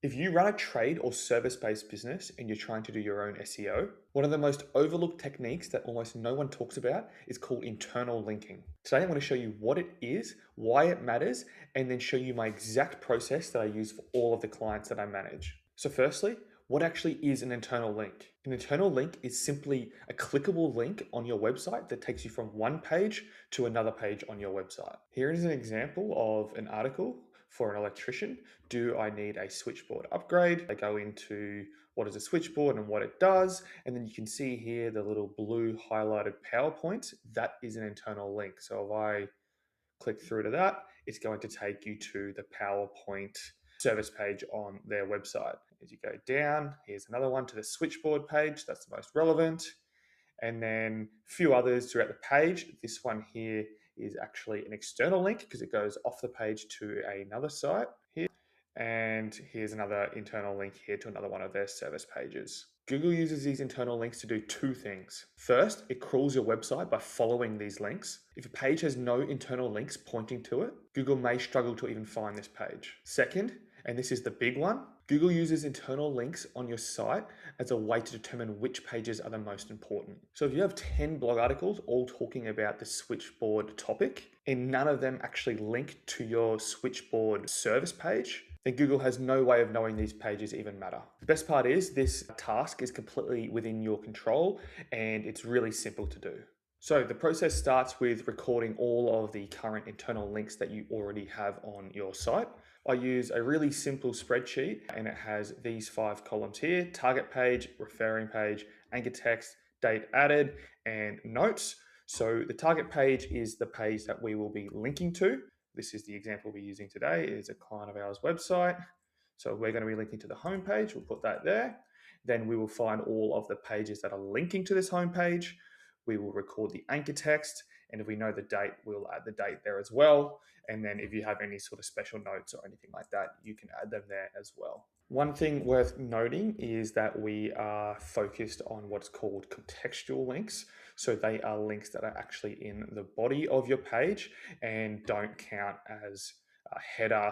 If you run a trade or service-based business and you're trying to do your own SEO, one of the most overlooked techniques that almost no one talks about is called internal linking. Today I'm going to show you what it is, why it matters, and then show you my exact process that I use for all of the clients that I manage. So firstly, what actually is an internal link? An internal link is simply a clickable link on your website that takes you from one page to another page on your website. Here is an example of an article for an electrician. Do I need a switchboard upgrade? I go into what is a switchboard and what it does. And then you can see here the little blue highlighted PowerPoint. That is an internal link. So if I click through to that, it's going to take you to the PowerPoint service page on their website. As you go down, here's another one to the switchboard page. That's the most relevant. And then a few others throughout the page. This one here is actually an external link because it goes off the page to another site here. And here's another internal link here to another one of their service pages. Google uses these internal links to do two things. First, it crawls your website by following these links. If a page has no internal links pointing to it, Google may struggle to even find this page. Second, and this is the big one, Google uses internal links on your site as a way to determine which pages are the most important. So if you have 10 blog articles all talking about the switchboard topic and none of them actually link to your switchboard service page, then Google has no way of knowing these pages even matter. The best part is this task is completely within your control and it's really simple to do. So the process starts with recording all of the current internal links that you already have on your site. I use a really simple spreadsheet and it has these 5 columns here: target page, referring page, anchor text, date added, and notes. So the target page is the page that we will be linking to. This is the example we're using today. It's a client of ours website. So we're going to be linking to the home page. We'll put that there. Then we will find all of the pages that are linking to this home page. We will record the anchor text. And if we know the date, we'll add the date there as well. And then if you have any sort of special notes or anything like that, you can add them there as well. One thing worth noting is that we are focused on what's called contextual links. So they are links that are actually in the body of your page and don't count as a header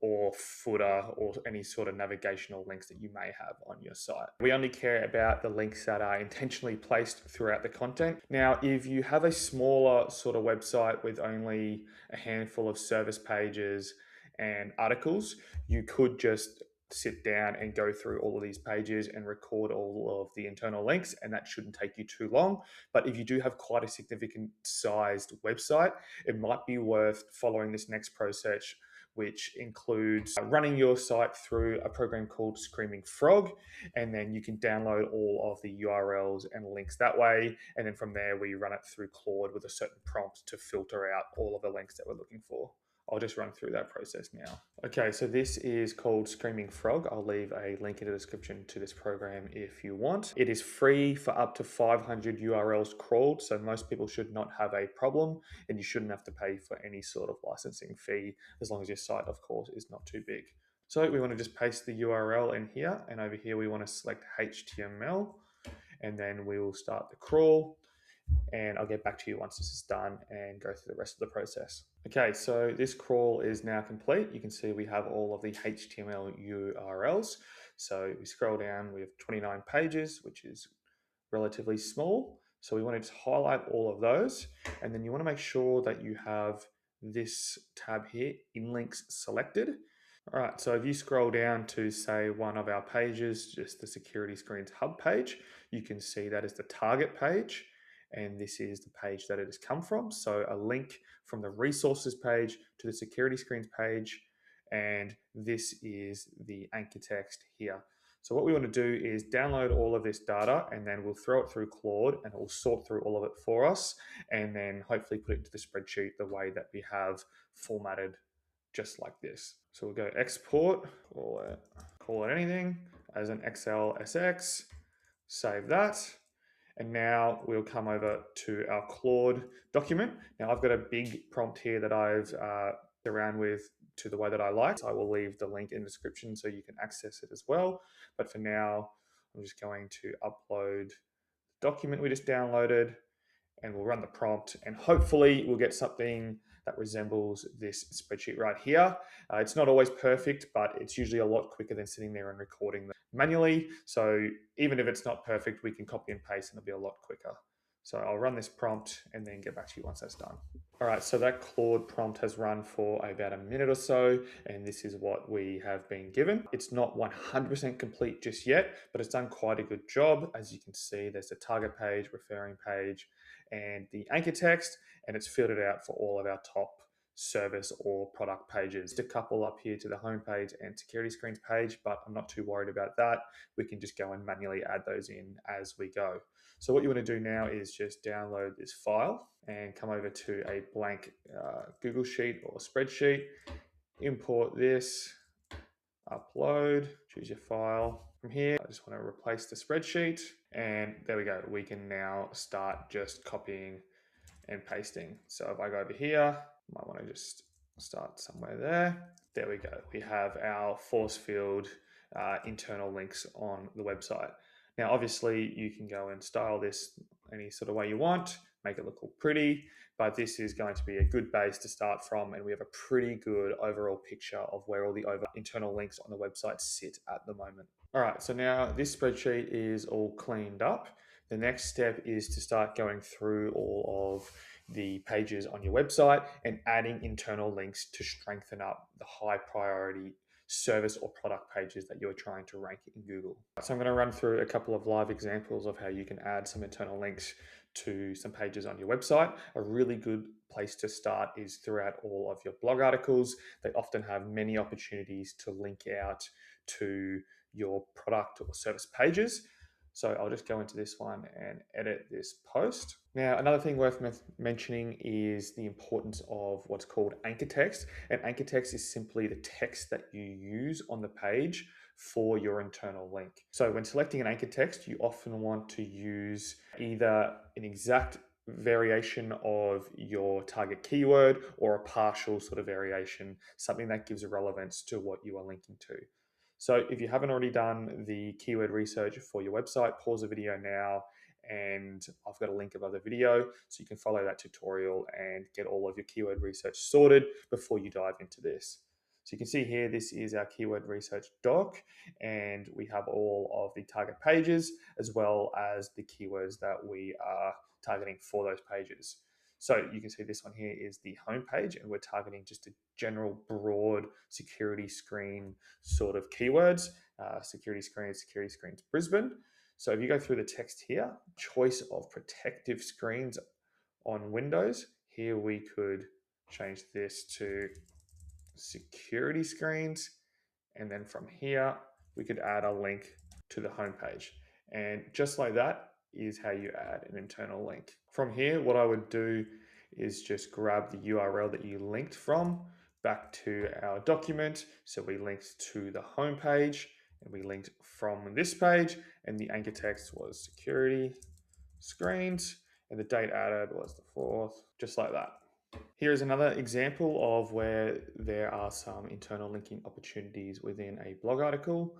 or footer or any sort of navigational links that you may have on your site. We only care about the links that are intentionally placed throughout the content. Now, if you have a smaller sort of website with only a handful of service pages and articles, you could just sit down and go through all of these pages and record all of the internal links, and that shouldn't take you too long. But if you do have quite a significant sized website, it might be worth following this next process, which includes running your site through a program called Screaming Frog. And then you can download all of the URLs and links that way. And then from there, we run it through Claude with a certain prompt to filter out all of the links that we're looking for. I'll just run through that process now. Okay, so this is called Screaming Frog. I'll leave a link in the description to this program if you want. It is free for up to 500 URLs crawled, so most people should not have a problem, and you shouldn't have to pay for any sort of licensing fee as long as your site, of course, is not too big. So we want to just paste the URL in here, and over here we want to select HTML, and then we will start the crawl. And I'll get back to you once this is done and go through the rest of the process. Okay, so this crawl is now complete. You can see we have all of the HTML URLs. So we scroll down, we have 29 pages, which is relatively small. So we want to just highlight all of those. And then you want to make sure that you have this tab here, in links selected. All right, so if you scroll down to say one of our pages, just the security screens hub page, you can see that is the target page. And this is the page that it has come from. So a link from the resources page to the security screens page. And this is the anchor text here. So what we want to do is download all of this data and then we'll throw it through Claude and it will sort through all of it for us and then hopefully put it into the spreadsheet the way that we have formatted, just like this. So we'll go export, call it anything as an XLSX, save that. And now we'll come over to our Claude document. Now I've got a big prompt here that I've around with to the way that I like. So I will leave the link in the description so you can access it as well. But for now, I'm just going to upload the document we just downloaded. and we'll run the prompt, and hopefully we'll get something that resembles this spreadsheet right here. It's not always perfect, but it's usually a lot quicker than sitting there and recording them manually. So even if it's not perfect, we can copy and paste and it'll be a lot quicker. So I'll run this prompt and then get back to you once that's done. All right, so that Claude prompt has run for about a minute or so, and this is what we have been given. It's not 100% complete just yet, but it's done quite a good job. As you can see, there's the target page, referring page, and the anchor text, and it's filtered out for all of our top service or product pages. Just a couple up here to the home page and security screens page, but I'm not too worried about that. We can just go and manually add those in as we go. So what you want to do now is just download this file and come over to a blank Google Sheet or spreadsheet, import this, upload, choose your file. From here, I just want to replace the spreadsheet, and there we go. We can now start just copying and pasting. So if I go over here, I might want to just start somewhere there. There we go. We have our force field internal links on the website. Now, obviously, you can go and style this any sort of way you want, make it look all pretty, but this is going to be a good base to start from, and we have a pretty good overall picture of where all the internal links on the website sit at the moment. All right, so now this spreadsheet is all cleaned up. The next step is to start going through all of the pages on your website and adding internal links to strengthen up the high priority service or product pages that you're trying to rank in Google. So I'm going to run through a couple of live examples of how you can add some internal links to some pages on your website. A really good place to start is throughout all of your blog articles. They often have many opportunities to link out to your product or service pages. So I'll just go into this one and edit this post. Now, another thing worth mentioning is the importance of what's called anchor text. And anchor text is simply the text that you use on the page for your internal link. So when selecting an anchor text, you often want to use either an exact variation of your target keyword or a partial sort of variation, something that gives relevance to what you are linking to. So if you haven't already done the keyword research for your website, pause the video now, and I've got a link above the video so you can follow that tutorial and get all of your keyword research sorted before you dive into this. So you can see here, this is our keyword research doc, and we have all of the target pages as well as the keywords that we are targeting for those pages. So you can see this one here is the home page, and we're targeting just a general broad security screen sort of keywords, security screens Brisbane. So if you go through the text here, choice of protective screens on Windows, here we could change this to security screens. And then from here, we could add a link to the home page. And just like that is how you add an internal link. From here, what I would do is just grab the URL that you linked from back to our document. So we linked to the home page and we linked from this page, and the anchor text was security screens and the date added was the 4th, just like that. Here is another example of where there are some internal linking opportunities within a blog article.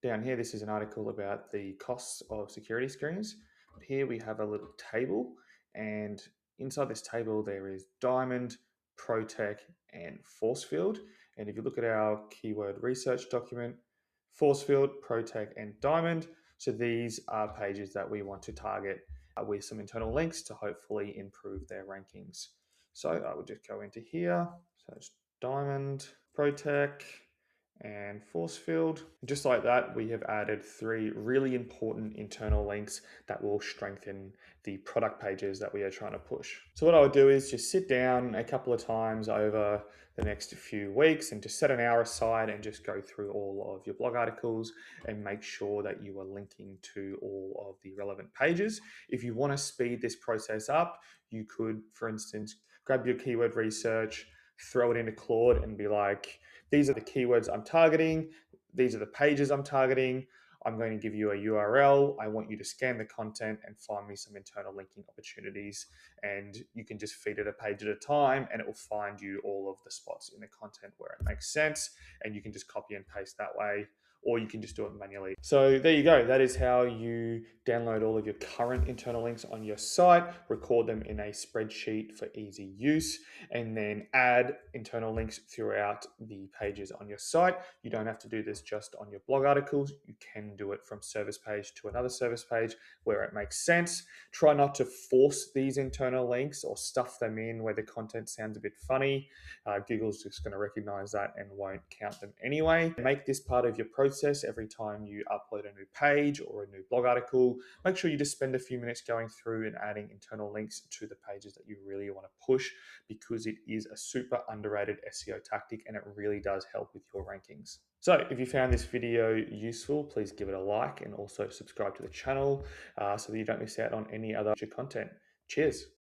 Down here, this is an article about the costs of security screens. Here we have a little table, and inside this table there is Diamond, ProTech, and Forcefield. And if you look at our keyword research document, Forcefield, ProTech, and Diamond, so these are pages that we want to target with some internal links to hopefully improve their rankings. So I would just go into here, so it's Diamond, ProTech, and Forcefield. Just like that, we have added 3 really important internal links that will strengthen the product pages that we are trying to push. So what I would do is just sit down a couple of times over the next few weeks and just set an hour aside and just go through all of your blog articles and make sure that you are linking to all of the relevant pages. If you want to speed this process up, you could, for instance, grab your keyword research, throw it into Claude and be like, these are the keywords I'm targeting. These are the pages I'm targeting. I'm going to give you a URL. I want you to scan the content and find me some internal linking opportunities. And you can just feed it a page at a time and it will find you all of the spots in the content where it makes sense. And you can just copy and paste that way. or you can just do it manually. So there you go. That is how you download all of your current internal links on your site, record them in a spreadsheet for easy use, and then add internal links throughout the pages on your site. You don't have to do this just on your blog articles. You can do it from service page to another service page where it makes sense. Try not to force these internal links or stuff them in where the content sounds a bit funny. Google's just going to recognize that and won't count them anyway. Make this part of your process every time you upload a new page or a new blog article. Make sure you just spend a few minutes going through and adding internal links to the pages that you really want to push, because it is a super underrated SEO tactic and it really does help with your rankings. So if you found this video useful, please give it a like and also subscribe to the channel so that you don't miss out on any other future content. Cheers.